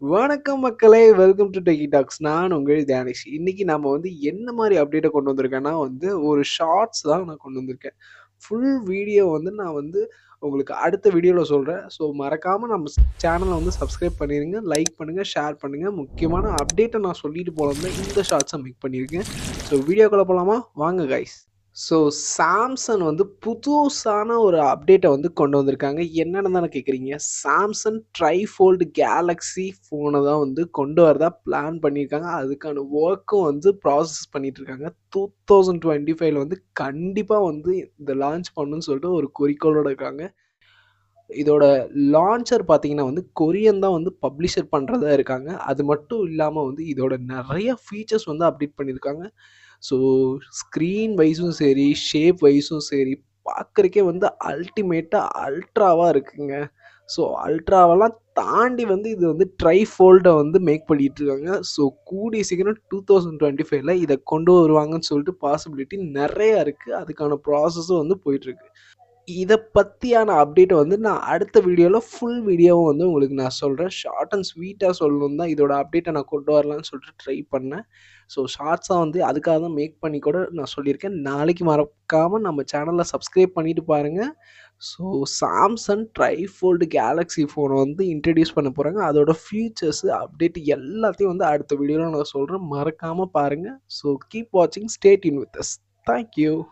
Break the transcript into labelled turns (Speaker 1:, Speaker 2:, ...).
Speaker 1: வணக்கம் மக்களே! Welcome to techie talks. நான் உங்கள் தியானேஷ். இன்னைக்கு நாம என்ன மாரி அப்டேட்ட கொண்டு வந்திருக்கேன்னா ஒரு ஷார்ட்ஸ் தான் நான் கொண்டு வந்திருக்கேன். ஃபுல் வீடியோ நான் உங்களுக்கு அடுத்த வீடியோல சொல்றேன். ஸோ மறக்காம நம்ம சேனல சப்ஸ்கிரைப் பண்ணிருங்க, லைக் பண்ணுங்க, ஷேர் பண்ணுங்க. முக்கியமான அப்டேட்ட நான் சொல்லிட்டு போலான்னு தான் இந்த ஷார்ட்ஸ மேக் பண்ணியிருக்கேன். ஸோ வீடியோக்குள்ள போலாமா? வாங்க கைஸ். ஸோ சாம்சங் புதுசான ஒரு அப்டேட்ட கொண்டு வந்திருக்காங்க. என்னன்னு தானே கேட்குறீங்க? சாம்சங் ட்ரைஃபோல்ட் கேலக்ஸி ஃபோன தான் கொண்டு வரதா பிளான் பண்ணியிருக்காங்க. அதுக்கான ஒர்க்கும் ப்ராசஸ் பண்ணிட்டு இருக்காங்க. 2025ல கண்டிப்பா இத லான்ச் பண்ணணும்னு சொல்லிட்டு ஒரு குறிக்கோளோட இருக்காங்க. இதோட லான்ச்சர் பார்த்தீங்கன்னா கொரியன் தான் பப்ளிஷர் பண்றதா இருக்காங்க. அது மட்டும் இல்லாம இதோட நெறைய ஃபீச்சர்ஸ் அப்டேட் பண்ணியிருக்காங்க. ஸோ ஸ்க்ரீன் வைஸும் சரி, ஷேப் வைஸும் சரி, பார்க்கறக்கே அல்டிமேட்டா அல்ட்ராவா இருக்குங்க. ஸோ அல்ட்ராவெல்லாம் தாண்டி இது ட்ரைஃபோல்ட மேக் பண்ணிட்டு இருக்காங்க. ஸோ கூடிய சீக்கிரம் 2025ல இத கொண்டு வருவாங்கன்னு சொல்லிட்டு பாசிபிலிட்டி நெறைய இருக்கு. அதுக்கான ப்ராசஸும் போயிட்டுருக்கு. இத பத்தியான அப்டேட்ட நான் அடுத்த வீடியோல ஃபுல் வீடியோவும் உங்களுக்கு நான் சொல்றேன். ஷார்ட் அண்ட் ஸ்வீட்டா சொல்லணும்னு தான் இதோட அப்டேட்ட நான் கொண்டு வரலான்னு சொல்லிட்டு ட்ரை பண்ணேன். ஸோ ஷார்ட்ஸா அதுக்காக தான் மேக் பண்ணி கூட நான் சொல்லியிருக்கேன். நாளைக்கு மறக்காம நம்ம சேனல சப்ஸ்கிரைப் பண்ணிட்டு பாருங்க. ஸோ சாம்சங் ட்ரைஃபோல்ட் கேலக்ஸி ஃபோன இன்ட்ரோடியூஸ் பண்ண போறாங்க. அதோட ஃபீச்சர்ஸ், அப்டேட் எல்லாத்தையும் அடுத்த வீடியோல நான் சொல்றேன். மறக்காம பாருங்க. ஸோ கீப் வாட்சிங், stay tune with us. Thank you.